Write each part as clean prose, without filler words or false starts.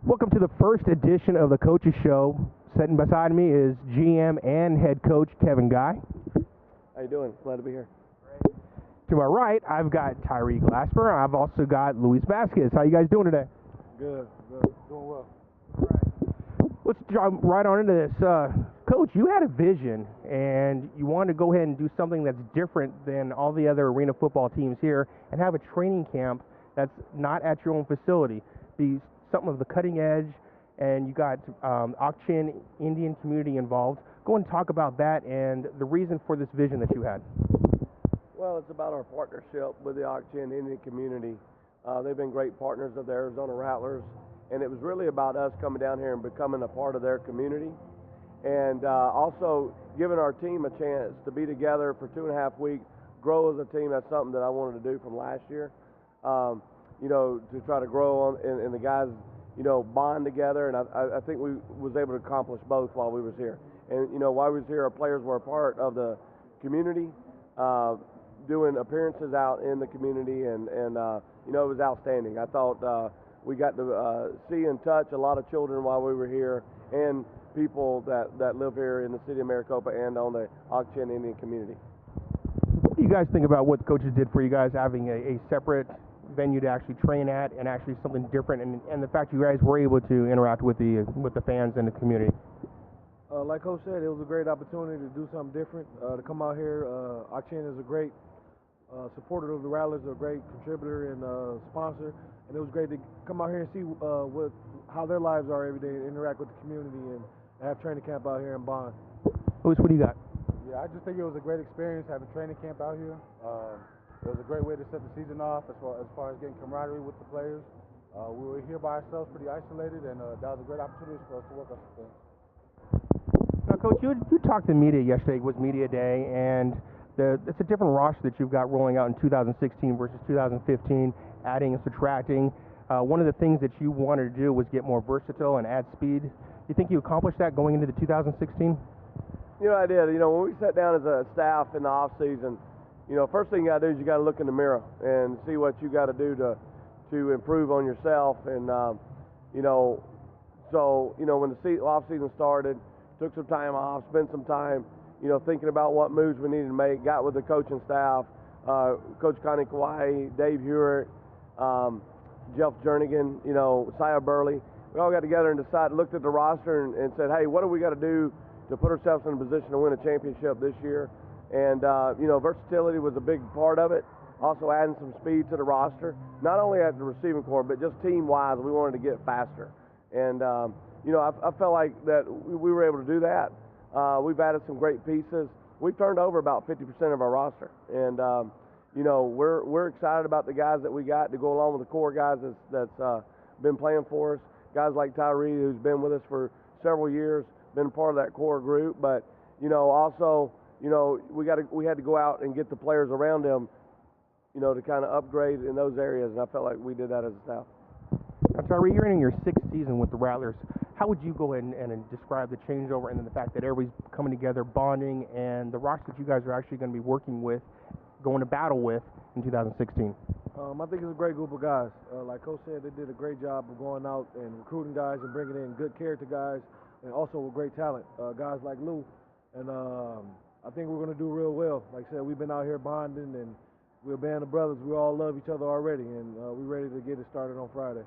Welcome to the first edition of the Coaches Show. Sitting beside me is GM and head coach Kevin Guy. How you doing? Glad to be here. To my right, I've got Tyree Glasper. I've also got Luis Vasquez. How you guys doing today? Good. Doing well. All right. Let's jump right on into this. Coach, you had a vision, and you wanted to go ahead and do something that's different than all the other arena football teams here and have a training camp that's not at your own facility. Be something of the cutting edge, and you got Ak-Chin Indian community involved. Go and talk about that and the reason for this vision that you had. Well, it's about our partnership with the Ak-Chin Indian community. They've been great partners of the Arizona Rattlers, and it was really about us coming down here and becoming a part of their community, and also giving our team a chance to be together for 2.5 weeks, grow as a team. That's something that I wanted to do from last year. To try to grow on and the guys, bond together, and I think we was able to accomplish both while we was here. And while we was here, our players were a part of the community, doing appearances out in the community, and it was outstanding. I thought we got to see and touch a lot of children while we were here, and people that live here in the city of Maricopa and on the Ak-Chin Indian community. What do you guys think about what the coaches did for you guys, having a separate venue to actually train at and actually something different, and the fact you guys were able to interact with the fans and the community? Like Coach said, it was a great opportunity to do something different, to come out here. Ak-Chin is a great supporter of the Rattlers, a great contributor and sponsor, and it was great to come out here and see how their lives are every day, and interact with the community, and have training camp out here and bond. Luis, what do you got? Yeah, I just think it was a great experience having training camp out here. It was a great way to set the season off as far as getting camaraderie with the players. We were here by ourselves, pretty isolated, and that was a great opportunity for us to work on some things. Now, Coach, you talked to media yesterday. It was Media Day, and it's a different roster that you've got rolling out in 2016 versus 2015, adding and subtracting. One of the things that you wanted to do was get more versatile and add speed. You think you accomplished that going into the 2016? I did. When we sat down as a staff in the off season, first thing you got to do is you got to look in the mirror and see what you got to do to improve on yourself. And when the off season started, took some time off, spent some time, thinking about what moves we needed to make. Got with the coaching staff, Coach Connie Kauai, Dave Hewitt, Jeff Jernigan, Sia Burley. We all got together and looked at the roster and said, hey, what do we got to do to put ourselves in a position to win a championship this year? And, versatility was a big part of it. Also adding some speed to the roster, not only at the receiving corps, but just team-wise, we wanted to get faster. And, I felt like that we were able to do that. We've added some great pieces. We've turned over about 50% of our roster. And, we're excited about the guys that we got to go along with the core guys that's been playing for us. Guys like Tyree, who's been with us for several years, been part of that core group. But, also, we had to go out and get the players around them, to kind of upgrade in those areas, and I felt like we did that as a staff. Now, Tyree, you're in your 6th season with the Rattlers. How would you go ahead and describe the changeover and then the fact that everybody's coming together, bonding, and the roster that you guys are actually going to be working with, going to battle with in 2016? I think it's a great group of guys. Like Coach said, they did a great job of going out and recruiting guys and bringing in good character guys, and also with great talent, guys like Lou. And I think we're going to do real well. Like I said, we've been out here bonding, and we're a band of brothers. We all love each other already, and we're ready to get it started on Friday.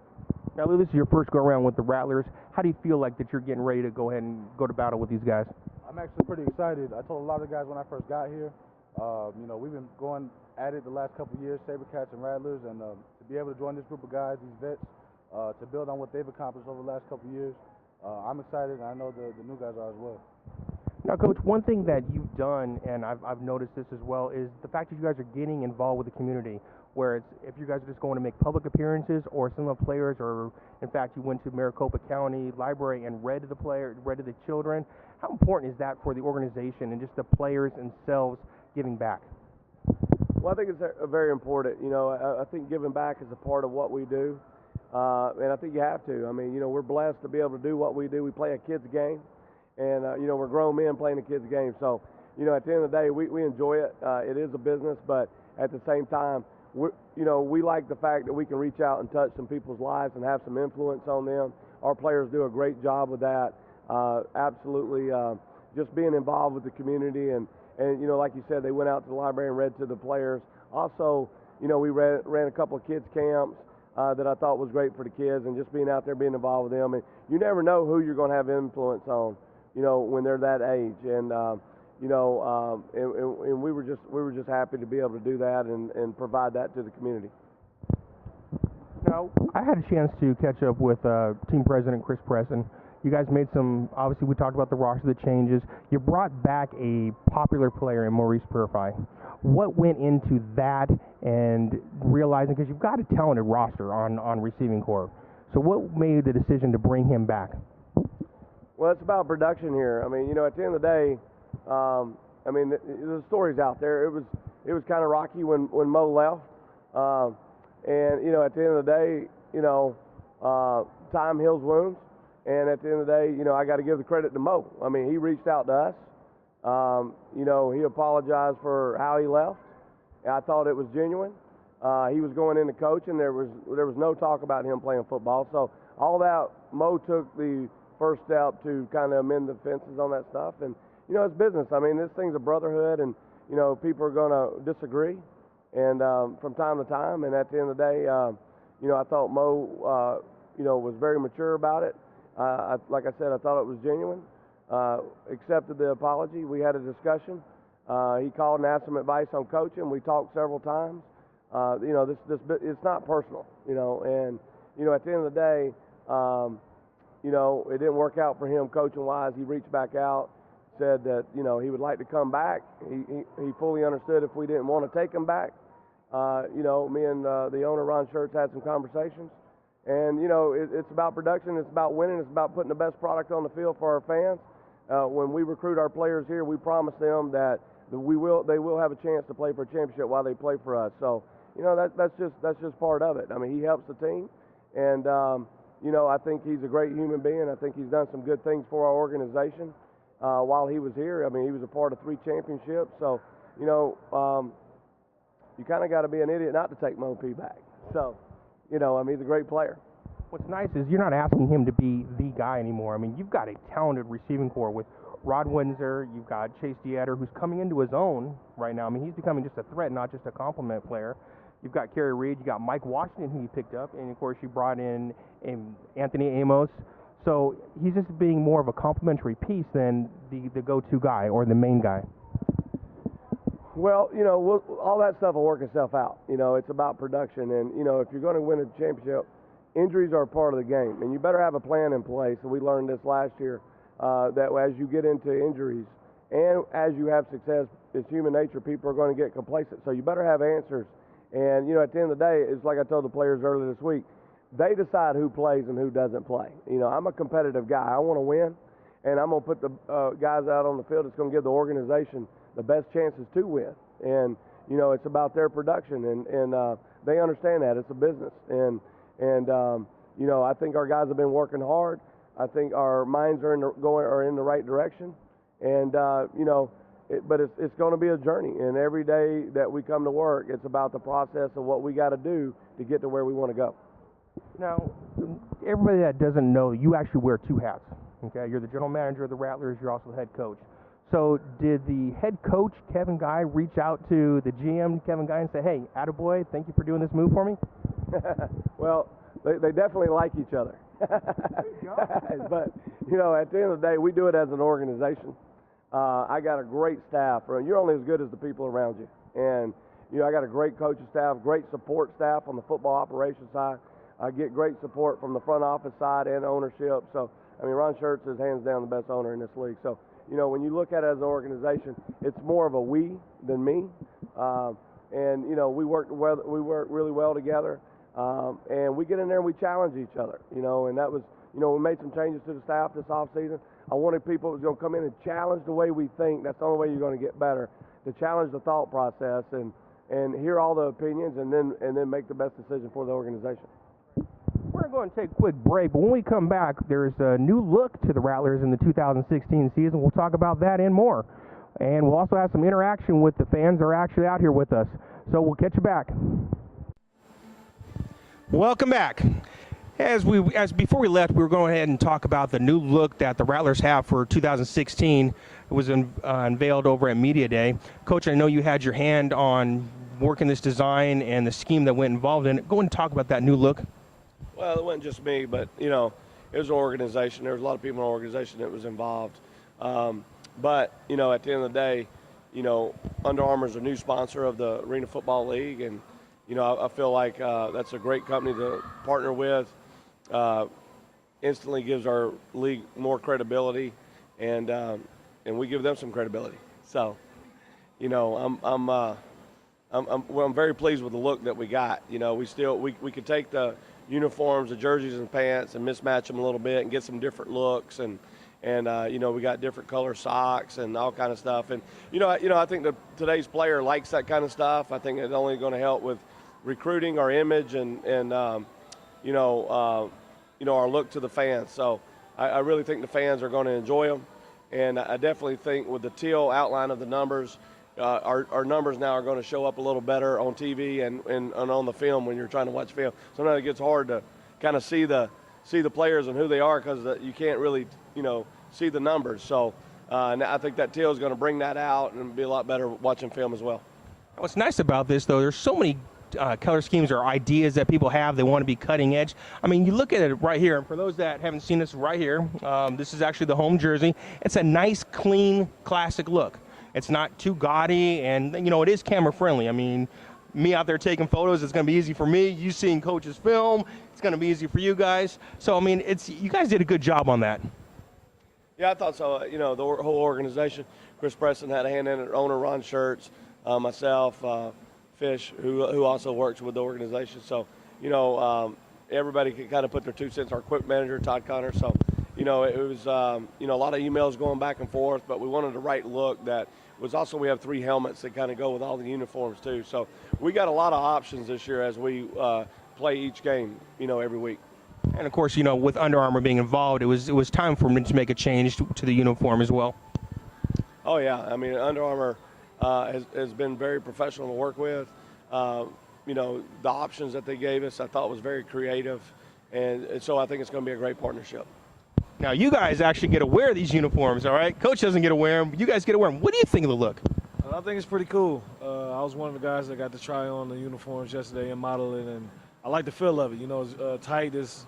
Now, Lou, this is your first go-around with the Rattlers. How do you feel like that you're getting ready to go ahead and go to battle with these guys? I'm actually pretty excited. I told a lot of guys when I first got here, we've been going at it the last couple of years, Sabercats and Rattlers, and to be able to join this group of guys, these vets, to build on what they've accomplished over the last couple of years, I'm excited, and I know the new guys are as well. Now, Coach, one thing that you've done, and I've noticed this as well, is the fact that you guys are getting involved with the community, where if you guys are just going to make public appearances, or some of the players, or in fact you went to Maricopa County Library and read to the children. How important is that for the organization and just the players themselves giving back? Well, I think it's very important. I think giving back is a part of what we do, and I think you have to. I mean, we're blessed to be able to do what we do. We play a kids game. And, we're grown men playing a kid's game. So, at the end of the day, we enjoy it. It is a business, but at the same time, we like the fact that we can reach out and touch some people's lives and have some influence on them. Our players do a great job with that. Absolutely, just being involved with the community and like you said, they went out to the library and read to the players. Also, we ran a couple of kids camps that I thought was great for the kids, and just being out there, being involved with them. And you never know who you're going to have influence on, when they're that age. And and we were just happy to be able to do that and provide that to the community. Now, I had a chance to catch up with team president Chris Preston. You guys made obviously we talked about the roster, the changes. You brought back a popular player in Maurice Purify. What went into that and realizing, because you've got a talented roster on receiving corps. So what made the decision to bring him back? Well, it's about production here. I mean, at the end of the day, the story's out there. It was kind of rocky when Mo left. And, at the end of the day, time heals wounds. And at the end of the day, I got to give the credit to Mo. I mean, he reached out to us. He apologized for how he left. I thought it was genuine. He was going into coaching. There was no talk about him playing football. So all that, Mo took the first step to kind of amend the fences on that stuff. And, it's business. I mean, this thing's a brotherhood, and, people are going to disagree. And from time to time, and at the end of the day, I thought Mo, was very mature about it. Like I said, I thought it was genuine. Accepted the apology. We had a discussion. He called and asked some advice on coaching. We talked several times. This it's not personal, and at the end of the day, it didn't work out for him coaching wise. He reached back out, said that he would like to come back. He fully understood if we didn't want to take him back. Me and the owner Ron Schertz had some conversations. And, it's about production, it's about winning, it's about putting the best product on the field for our fans. When we recruit our players here, we promise them that they will have a chance to play for a championship while they play for us. So, that's just part of it. I mean, he helps the team, and, I think he's a great human being. I think he's done some good things for our organization while he was here. I mean, he was a part of 3 championships. So, you kind of got to be an idiot not to take Mo P back. So, he's a great player. What's nice is you're not asking him to be the guy anymore. I mean, you've got a talented receiving corps with Rod Windsor, you've got Chase Dieter, who's coming into his own right now. I mean, he's becoming just a threat, not just a compliment player. You've got Kerry Reed, you got Mike Washington, who you picked up, and of course you brought in Anthony Amos. So he's just being more of a complimentary piece than the go-to guy or the main guy. Well, all that stuff will work itself out. It's about production, and if you're going to win a championship, injuries are a part of the game, and you better have a plan in place. And we learned this last year that as you get into injuries and as you have success, it's human nature. People are going to get complacent, so you better have answers. And at the end of the day, it's like I told the players earlier this week. They decide who plays and who doesn't play. I'm a competitive guy. I want to win, and I'm going to put the guys out on the field that's going to give the organization the best chances to win. And it's about their production, and they understand that it's a business. And I think our guys have been working hard. I think our minds are in the right direction. And but it's going to be a journey. And every day that we come to work, it's about the process of what we got to do to get to where we want to go. Now, everybody that doesn't know, you actually wear 2 hats. Okay, you're the general manager of the Rattlers. You're also the head coach. So did the head coach, Kevin Guy, reach out to the GM, Kevin Guy, and say, hey, attaboy, thank you for doing this move for me? Well, they definitely like each other. But, at the end of the day, we do it as an organization. I got a great staff. You're only as good as the people around you. And, I got a great coaching staff, great support staff on the football operations side. I get great support from the front office side and ownership. So, Ron Schertz is hands down the best owner in this league. So, when you look at it as an organization, it's more of a we than me. And, we work really well together. And we get in there and we challenge each other, and that was, we made some changes to the staff this offseason. I wanted people that was going to come in and challenge the way we think. That's the only way you're going to get better, to challenge the thought process and hear all the opinions and then make the best decision for the organization. We're going to take a quick break, but when we come back, there's a new look to the Rattlers in the 2016 season. We'll talk about that and more. And we'll also have some interaction with the fans that are actually out here with us. So we'll catch you back. Welcome back. As before we left, we were going ahead and talk about the new look that the Rattlers have for 2016. It was unveiled over at Media Day. Coach, I know you had your hand on working this design and the scheme that went involved in it. Go and talk about that new look. Well, it wasn't just me, but, it was an organization. There was a lot of people in the organization that was involved. But, at the end of the day, Under Armour is a new sponsor of the Arena Football League, and, I feel like that's a great company to partner with. Instantly gives our league more credibility, and we give them some credibility. So, I'm very pleased with the look that we got. We could take the uniforms, the jerseys and pants, and mismatch them a little bit and get some different looks, and we got different color socks and all kind of stuff. And I think that today's player likes that kind of stuff. I think it's only going to help with recruiting our image and our look to the fans. So I really think the fans are going to enjoy them. And I definitely think with the teal outline of the numbers, our numbers now are going to show up a little better on TV and on the film when you're trying to watch film. Sometimes it gets hard to kind of see the players and who they are because you can't really, see the numbers. So and I think that teal is going to bring that out and be a lot better watching film as well. What's nice about this, though, there's so many color schemes or ideas that people have. They want to be cutting edge. I mean, you look at it right here, and for those that haven't seen this right here, this is actually the home jersey. It's a nice, clean, classic look. It's not too gaudy, and, it is camera friendly. I mean, me out there taking photos, it's going to be easy for me. You seeing coaches film, it's going to be easy for you guys. So, I mean, you guys did a good job on that. Yeah, I thought so. The whole organization, Chris Preston had a hand in it, owner Ron Schertz, myself, Fish, who also works with the organization. So, everybody could kind of put their 2 cents. Our equipment manager, Todd Connor. So, it was, a lot of emails going back and forth, but we wanted the right look that was also, we have 3 helmets that kind of go with all the uniforms too. So we got a lot of options this year as we play each game, every week. And of course, with Under Armour being involved, it was time for me to make a change to the uniform as well. Oh yeah, I mean, Under Armour has been very professional to work with. The options that they gave us, I thought was very creative, and so I think it's going to be a great partnership. Now, you guys actually get to wear these uniforms, all right? Coach doesn't get to wear them. You guys get to wear them. What do you think of the look? I think it's pretty cool. I was one of the guys that got to try on the uniforms yesterday and model it, and I like the feel of it. It's tight. It's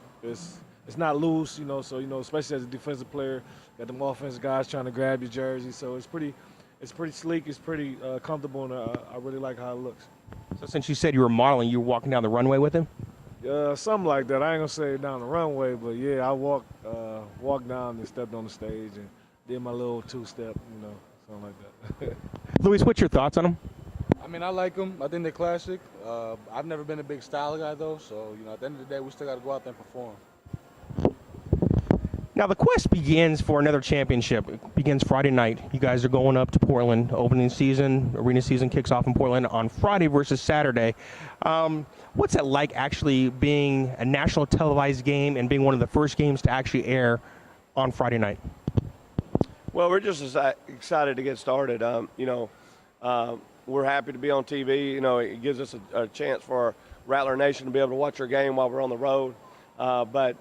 not loose. So especially as a defensive player, got them offensive guys trying to grab your jersey. So it's pretty sleek. It's pretty comfortable, and I really like how it looks. So since you said you were modeling, you were walking down the runway with him? Something like that. I ain't gonna say down the runway, but yeah, I walked down and stepped on the stage and did my little 2-step, something like that. Luis, what's your thoughts on them? I mean, I like them. I think they're classic. I've never been a big style guy, though, so, at the end of the day, we still got to go out there and perform. Now, the quest begins for another championship. It begins Friday night. You guys are going up to Portland. Opening season, arena season kicks off in Portland on Friday versus Saturday. What's it like actually being a national televised game and being one of the first games to actually air on Friday night? Well, we're just excited to get started. We're happy to be on TV. It gives us a chance for Rattler Nation to be able to watch our game while we're on the road. But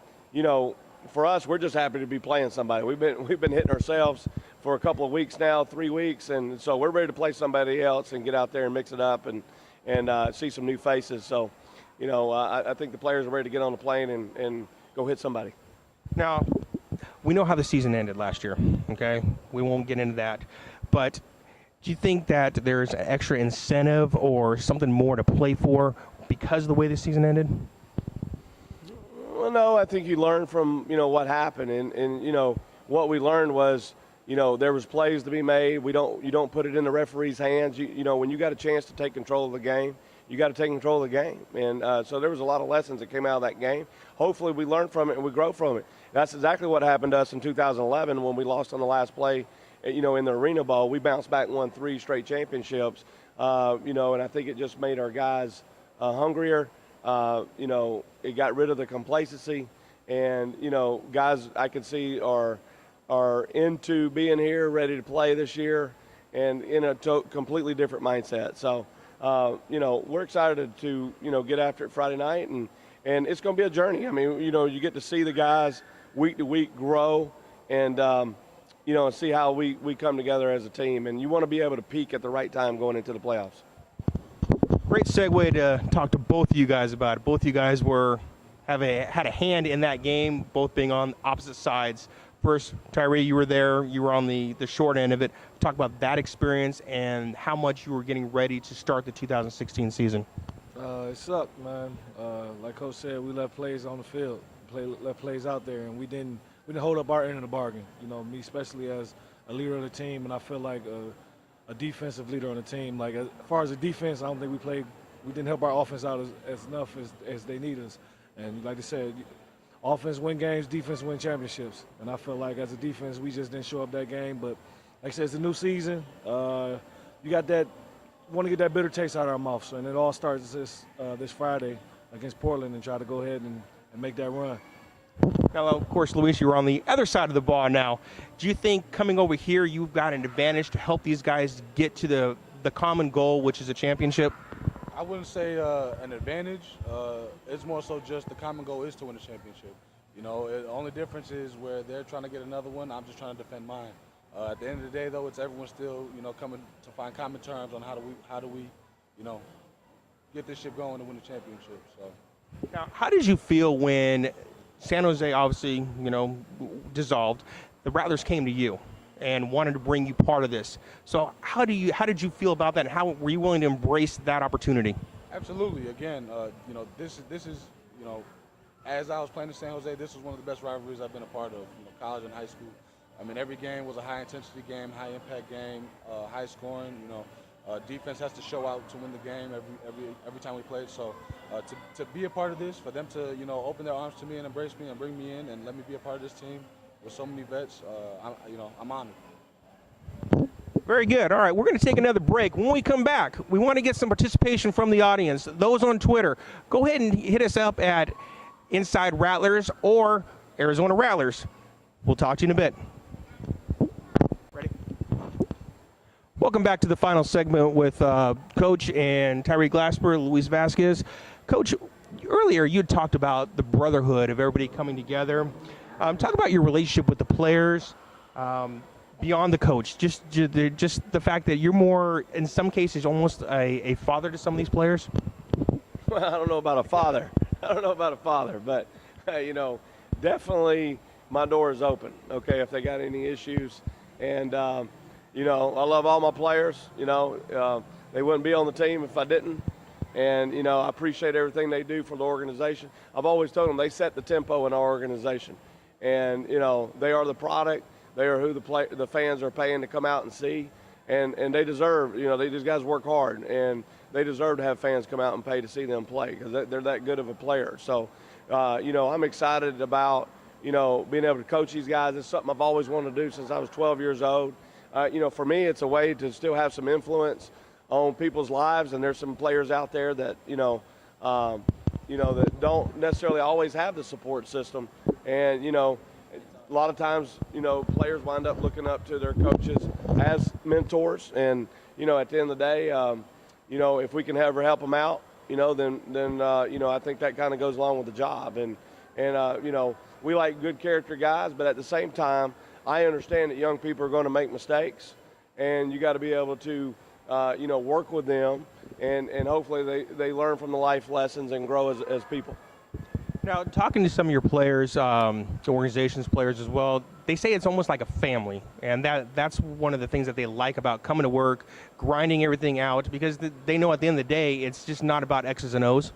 for us, we're just happy to be playing somebody. We've been hitting ourselves for a couple of weeks now, 3 weeks, and so we're ready to play somebody else and get out there and mix it up and see some new faces. So, I think the players are ready to get on the plane and go hit somebody. Now, we know how the season ended last year, okay? We won't get into that. But do you think that there's an extra incentive or something more to play for because of the way the season ended? Well, no, I think you learn from, what happened. And what we learned was, there was plays to be made. You don't put it in the referee's hands. When you got a chance to take control of the game, you got to take control of the game. And so there was a lot of lessons that came out of that game. Hopefully we learn from it and we grow from it. That's exactly what happened to us in 2011 when we lost on the last play, in the Arena Bowl. We bounced back and won 3 straight championships, and I think it just made our guys hungrier. It got rid of the complacency, and, guys I can see are into being here, ready to play this year, and in a completely different mindset. So, we're excited to, get after it Friday night And it's going to be a journey. I mean, you get to see the guys week to week grow and, and see how we come together as a team. And you want to be able to peak at the right time going into the playoffs. Great segue to talk to both of you guys about it. Both of you guys had a hand in that game, both being on opposite sides. First, Tyree, you were there. You were on the short end of it. Talk about that experience and how much you were getting ready to start the 2016 season. It sucked, man. Like Coach said, we left plays on the field, left plays out there, and we didn't hold up our end of the bargain. Me especially as a leader of the team, and I feel like a defensive leader on the team. Like as far as the defense, I don't think we didn't help our offense out as enough as they need us. And like I said, offense win games, defense win championships. And I feel like as a defense, we just didn't show up that game. But like I said, it's a new season. You got that. Want to get that bitter taste out of our mouth. So, and it all starts this Friday against Portland and try to go ahead and make that run. Now, of course, Luis, you're on the other side of the ball now. Do you think coming over here, you've got an advantage to help these guys get to the common goal, which is a championship? I wouldn't say an advantage. It's more so just the common goal is to win a championship. The only difference is where they're trying to get another one, I'm just trying to defend mine. At the end of the day, though, it's everyone still, coming to find common terms on how do we, get this ship going to win the championship. So, now, how did you feel when San Jose obviously, dissolved? The Rattlers came to you and wanted to bring you part of this. So, how did you feel about that? And how were you willing to embrace that opportunity? Absolutely. Again, this is, as I was playing in San Jose, this was one of the best rivalries I've been a part of. College and high school. I mean, every game was a high-intensity game, high-impact game, high scoring. Defense has to show out to win the game every time we played. So, to be a part of this, for them to open their arms to me and embrace me and bring me in and let me be a part of this team with so many vets, I'm honored. Very good. All right, we're going to take another break. When we come back, we want to get some participation from the audience. Those on Twitter, go ahead and hit us up at Inside Rattlers or Arizona Rattlers. We'll talk to you in a bit. Welcome back to the final segment with Coach and Tyree Glasper, Luis Vasquez. Coach, earlier you had talked about the brotherhood of everybody coming together. Talk about your relationship with the players beyond the coach. Just the fact that you're more, in some cases, almost a father to some of these players. Well, I don't know about a father. But definitely my door is open. Okay, if they got any issues, and I love all my players. They wouldn't be on the team if I didn't. And, I appreciate everything they do for the organization. I've always told them they set the tempo in our organization. And, they are the product. They are who the fans are paying to come out and see. And they deserve, these guys work hard. And they deserve to have fans come out and pay to see them play because they're that good of a player. So, I'm excited about, being able to coach these guys. It's something I've always wanted to do since I was 12 years old. For me, it's a way to still have some influence on people's lives, and there's some players out there that, that don't necessarily always have the support system. And, a lot of times, players wind up looking up to their coaches as mentors. And, at the end of the day, if we can ever help them out, then I think that kind of goes along with the job. And we like good character guys, but at the same time, I understand that young people are going to make mistakes, and you got to be able to, work with them, and hopefully they learn from the life lessons and grow as people. Now, talking to some of your players, organizations, players as well, they say it's almost like a family, and that's one of the things that they like about coming to work, grinding everything out, because they know at the end of the day, it's just not about X's and O's.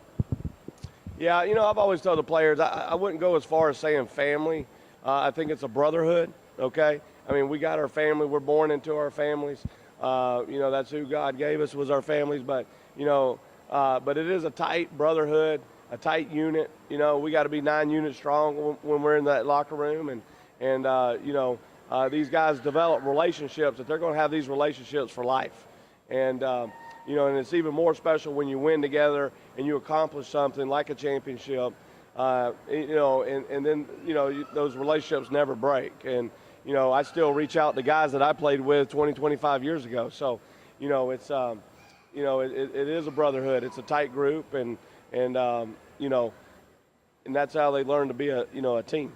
Yeah, I've always told the players, I wouldn't go as far as saying family. I think it's a brotherhood, okay? I mean, we got our family. We're born into our families. That's who God gave us was our families. But, but it is a tight brotherhood, a tight unit. We got to be 9 units strong when we're in that locker room. And these guys develop relationships that they're going to have these relationships for life. And, and it's even more special when you win together and you accomplish something like a championship, and then, those relationships never break. And, I still reach out to guys that I played with 20, 25 years ago. So, it's, it is a brotherhood. It's a tight group. And and that's how they learn to be a team.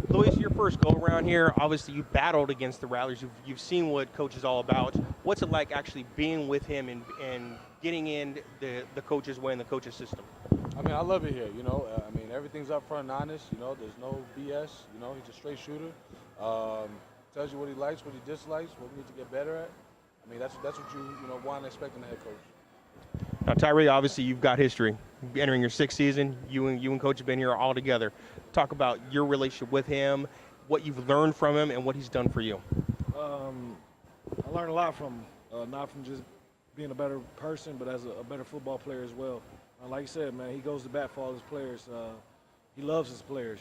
Luis, your first go around here, obviously you battled against the Rattlers. You've seen what Coach is all about. What's it like actually being with him and getting in the coach's way and the coach's system? I mean, I love it here, I mean, everything's upfront and honest, there's no BS, he's a straight shooter. Tells you what he likes, what he dislikes, what we need to get better at. I mean, that's what you want and expect in a head coach. Now, Tyree, obviously you've got history. Entering your sixth season, you and Coach have been here all together. Talk about your relationship with him, what you've learned from him, and what he's done for you. I learned a lot from him, not from just being a better person, but as a better football player as well. Like you said, man, he goes to bat for all his players. He loves his players.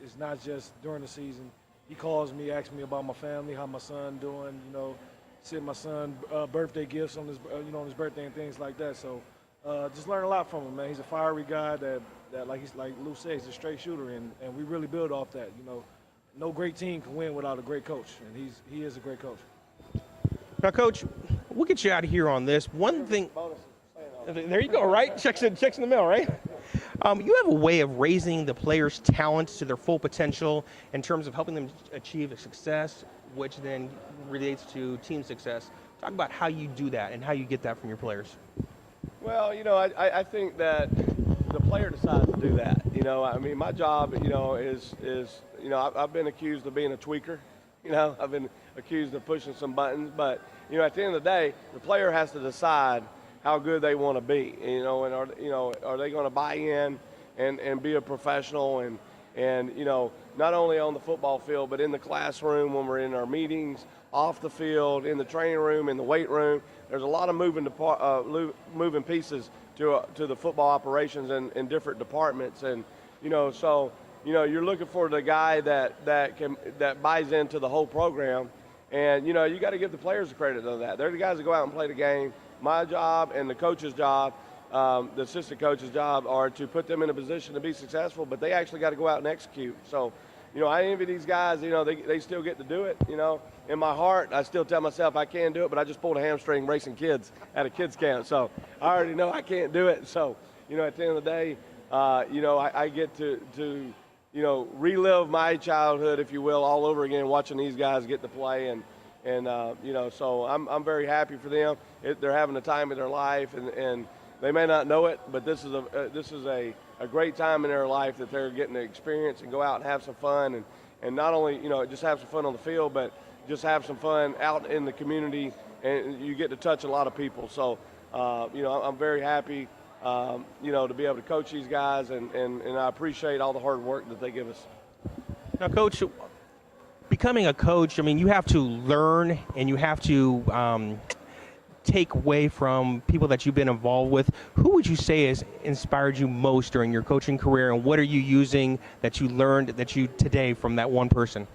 It's not just during the season. He calls me, asks me about my family, how my son doing. Sent my son birthday gifts on his, on his birthday and things like that. So just learn a lot from him, man. He's a fiery guy that like Lou said, he's a straight shooter, and we really build off that. No great team can win without a great coach, and he is a great coach. Now, Coach, we'll get you out of here on this. One thing. There you go, right? Checks in the mail, right? You have a way of raising the players' talents to their full potential in terms of helping them achieve a success, which then relates to team success. Talk about how you do that and how you get that from your players. Well, I think that the player decides to do that. I mean, my job, is I've been accused of being a tweaker. I've been accused of pushing some buttons, but at the end of the day, the player has to decide how good they want to be, and are they going to buy in and be a professional and not only on the football field, but in the classroom when we're in our meetings, off the field, in the training room, in the weight room. There's a lot of moving pieces to the football operations in different departments, and so you're looking for the guy that buys into the whole program, and you got to give the players the credit of that. They're the guys that go out and play the game. My job and the coach's job, the assistant coach's job, are to put them in a position to be successful, but they actually got to go out and execute. So, I envy these guys. They still get to do it. In my heart, I still tell myself I can do it, but I just pulled a hamstring racing kids at a kids camp, so I already know I can't do it. So, at the end of the day, I get to relive my childhood, if you will, all over again, watching these guys get to play and so I'm very happy for them. They're having the time of their life, and they may not know it, but this is a great time in their life that they're getting to experience and go out and have some fun, and not only just have some fun on the field, but just have some fun out in the community, and you get to touch a lot of people. So I'm very happy to be able to coach these guys, and I appreciate all the hard work that they give us. Now, Coach, becoming a coach, I mean, you have to learn and you have to take away from people that you've been involved with. Who would you say has inspired you most during your coaching career, and what are you using that you learned today from that one person?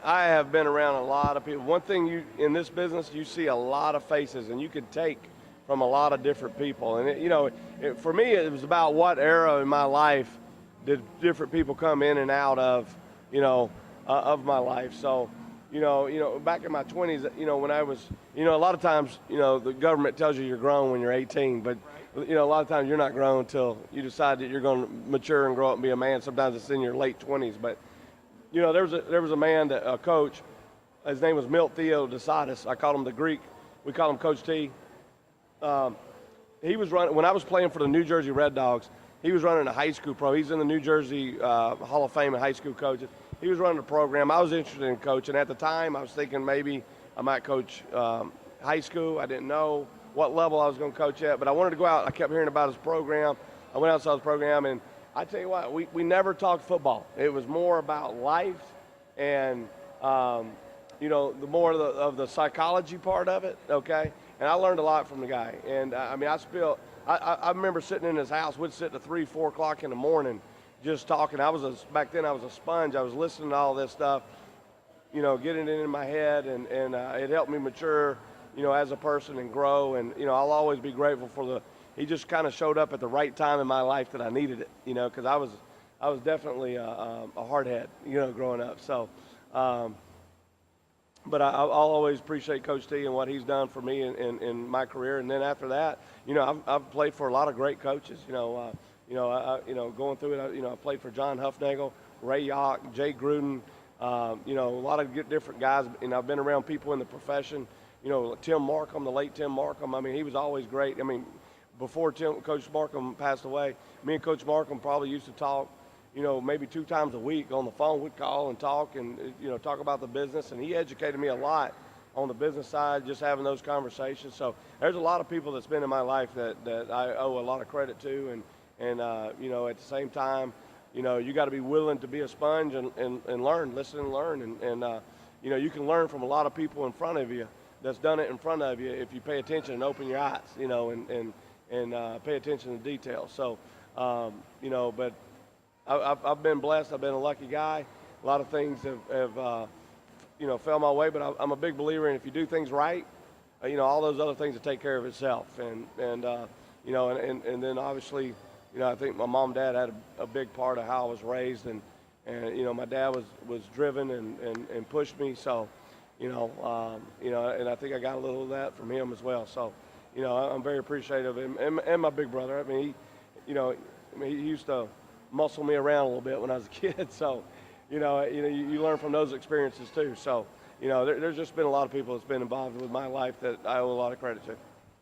I have been around a lot of people. One thing in this business, you see a lot of faces, and you can take from a lot of different people. And for me, it was about what era in my life did different people come in and out of of my life. So, back in my 20s, when I was, a lot of times, the government tells you you're grown when you're 18, but, a lot of times you're not grown until you decide that you're going to mature and grow up and be a man. Sometimes it's in your late 20s. But, there was a man, a coach, his name was Milt Theodosidis. I called him the Greek. We call him Coach T. He was running, when I was playing for the New Jersey Red Dogs, he was running a high school pro. He's in the New Jersey Hall of Fame of high school coaches. He was running a program. I was interested in coaching. At the time, I was thinking maybe I might coach high school. I didn't know what level I was going to coach at, but I wanted to go out. I kept hearing about his program. I went out and saw his program, and I tell you what, we never talked football. It was more about life and, the more of the psychology part of it, okay? And I learned a lot from the guy. And, I remember sitting in his house. We'd sit at 3, 4 o'clock in the morning just talking. Back then I was a sponge. I was listening to all this stuff, getting it in my head, and it helped me mature, as a person and grow. And, I'll always be grateful he just kind of showed up at the right time in my life that I needed it, because I was definitely a hardhead, growing up. So, but I'll always appreciate Coach T and what he's done for me in my career. And then after that, I've played for a lot of great coaches. Going through it, I played for John Huffnagel, Ray Yock, Jay Gruden, a lot of different guys, and I've been around people in the profession. Tim Markham, the late Tim Markham. I mean, he was always great. I mean, before Coach Markham passed away, me and Coach Markham probably used to talk, maybe 2 times a week on the phone. We'd call and talk and, talk about the business. And he educated me a lot on the business side, just having those conversations. So there's a lot of people that's been in my life that I owe a lot of credit to. And at the same time, you got to be willing to be a sponge and learn, listen and learn. And you can learn from a lot of people in front of you that's done it in front of you if you pay attention and open your eyes, and pay attention to details. So, but I've been blessed. I've been a lucky guy. A lot of things have fell my way, but I'm a big believer in if you do things right, all those other things will take care of itself. And then obviously, I think my mom and dad had a big part of how I was raised, and my dad was driven and pushed me. So, and I think I got a little of that from him as well. So, I'm very appreciative of him and my big brother. I mean, he used to muscle me around a little bit when I was a kid. So, you learn from those experiences too. So, there's just been a lot of people that's been involved with my life that I owe a lot of credit to.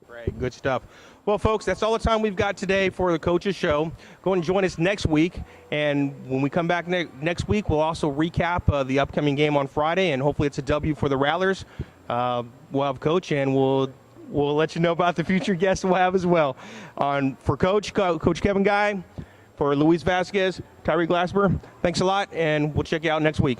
Great, good stuff. Well, folks, that's all the time we've got today for the Coaches Show. Go and join us next week, and when we come back next week, we'll also recap the upcoming game on Friday, and hopefully it's a W for the Rattlers. We'll have Coach, and we'll let you know about the future guests we'll have as well. For Coach Kevin Guy, for Luis Vasquez, Tyree Glasper, thanks a lot, and we'll check you out next week.